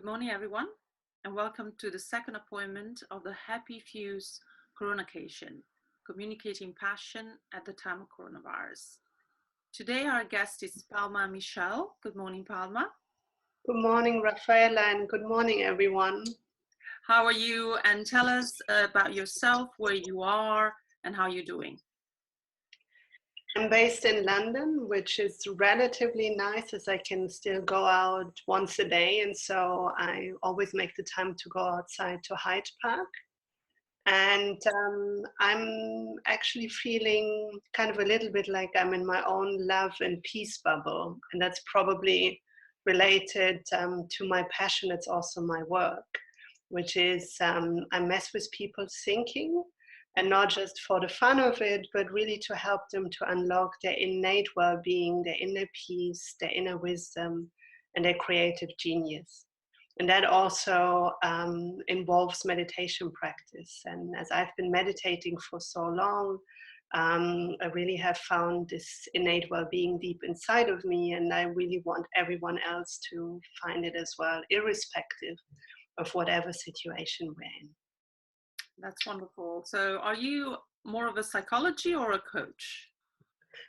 Good morning, everyone, and welcome to the second appointment of the Happy Fuse Corona-cation, Communicating Passion at the Time of Coronavirus. Today, our guest is Palma Michel. Good morning, Palma. Good morning, Raffaella, and good morning, everyone. How are you? And tell us about yourself, where you are, and how you're doing. I'm based in London, which is relatively nice as I can still go out once a day. And so I always make the time to go outside to Hyde Park. And I'm actually feeling kind of a little bit like I'm in my own love and peace bubble. And that's probably related to my passion. It's also my work, which is I mess with people's thinking. And not just for the fun of it, but really to help them to unlock their innate well-being, their inner peace, their inner wisdom, and their creative genius. And that also involves meditation practice. And as I've been meditating for so long, I really have found this innate well-being deep inside of me. And I really want everyone else to find it as well, irrespective of whatever situation we're in. That's wonderful. So are you more of a psychology or a coach?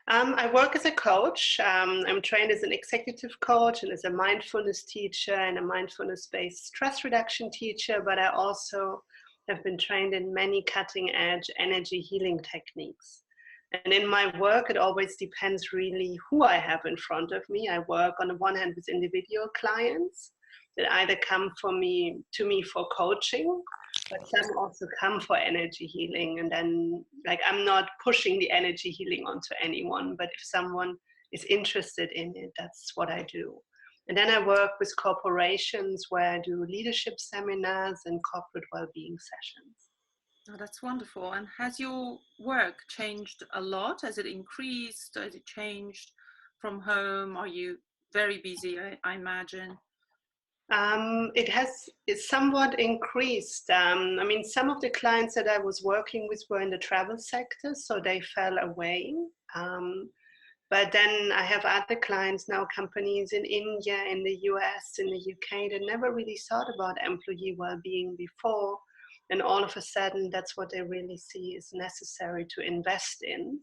I work as a coach. I'm trained as an executive coach and as a mindfulness teacher and a mindfulness-based stress reduction teacher, but I also have been trained in many cutting-edge energy healing techniques. And in my work, it always depends really who I have in front of me. I work on the one hand with individual clients that either come to me for coaching, but some also come for energy healing. And then, like, I'm not pushing the energy healing onto anyone, but if someone is interested in it, that's what I do. And then I work with corporations where I do leadership seminars and corporate well-being sessions. Oh, that's wonderful. And has your work changed a lot? Has it increased? Has it changed from home? Are you very busy, I imagine? It's somewhat increased. I mean, some of the clients that I was working with were in the travel sector, so they fell away. But then I have other clients now, companies in India, in the US, in the UK, that never really thought about employee well-being before. And all of a sudden, that's what they really see is necessary to invest in.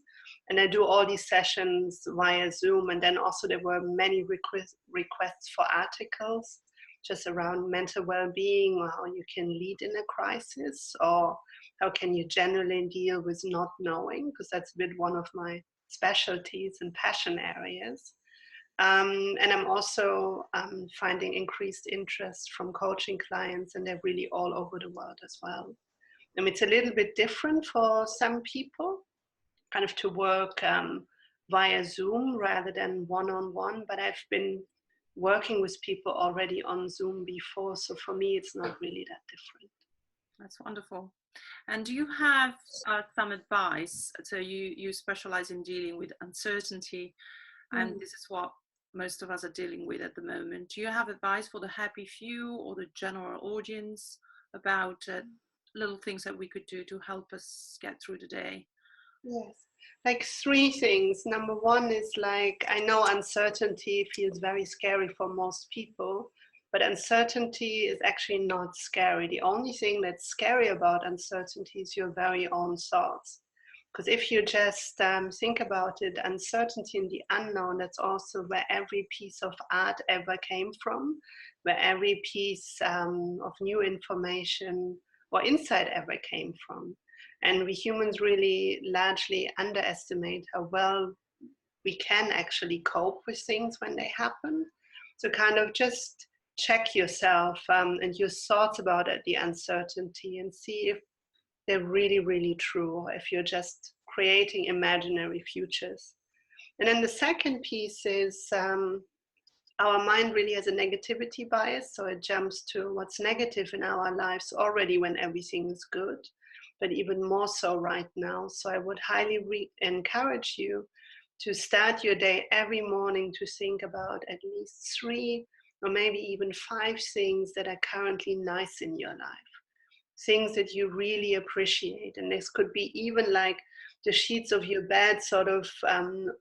And I do all these sessions via Zoom. And then also there were many requests for articles just around mental well-being, or how you can lead in a crisis, or how can you generally deal with not knowing, because that's a bit one of my specialties and passion areas. And I'm also finding increased interest from coaching clients, and they're really all over the world as well. And it's a little bit different for some people, kind of to work via Zoom rather than one-on-one, but I've been working with people already on Zoom before, so for me it's not really that different. That's wonderful. And do you have some advice? So you specialize in dealing with uncertainty, and this is what most of us are dealing with at the moment. Do you have advice for the happy few or the general audience about little things that we could do to help us get through the day? Yes, like three things. Number one is, like, I know uncertainty feels very scary for most people, but uncertainty is actually not scary. The only thing that's scary about uncertainty is your very own thoughts. Because if you just think about it, uncertainty in the unknown, that's also where every piece of art ever came from, where every piece of new information or insight ever came from. And we humans really largely underestimate how well we can actually cope with things when they happen. So kind of just check yourself and your thoughts about it, the uncertainty, and see if they're really, really true, or if you're just creating imaginary futures. And then the second piece is our mind really has a negativity bias, so it jumps to what's negative in our lives already when everything is good, but even more so right now. So I would highly encourage you to start your day every morning to think about at least 3 or maybe even 5 things that are currently nice in your life. Things that you really appreciate. And this could be even like the sheets of your bed sort of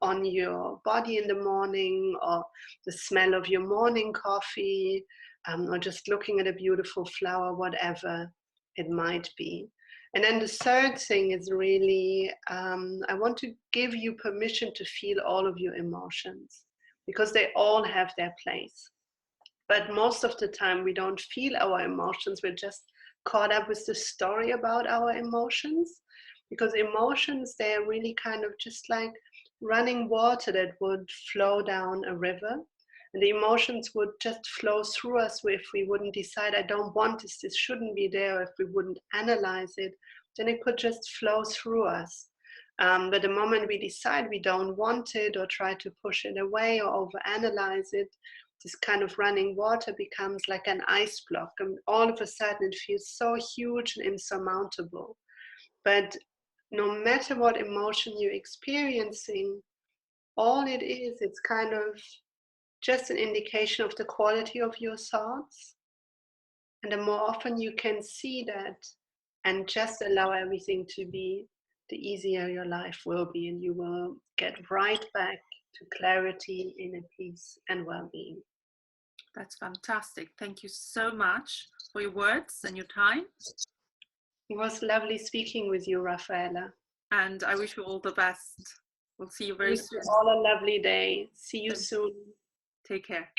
on your body in the morning, or the smell of your morning coffee, or just looking at a beautiful flower, whatever it might be. And then the third thing is really, I want to give you permission to feel all of your emotions, because they all have their place. But most of the time we don't feel our emotions. We're just caught up with the story about our emotions, because emotions, they are really kind of just like running water that would flow down a river. And the emotions would just flow through us if we wouldn't decide, I don't want this shouldn't be there. If we wouldn't analyze it, then it could just flow through us. But the moment we decide we don't want it, or try to push it away or overanalyze it, this kind of running water becomes like an ice block. And all of a sudden it feels so huge and insurmountable. But no matter what emotion you're experiencing, all it is, it's kind of just an indication of the quality of your thoughts. And the more often you can see that and just allow everything to be, the easier your life will be, and you will get right back to clarity, inner peace, and well-being. That's fantastic. Thank you so much for your words and your time. It was lovely speaking with you, Raffaella. And I wish you all the best. We'll see you very soon. All a lovely day. See you soon. Take care.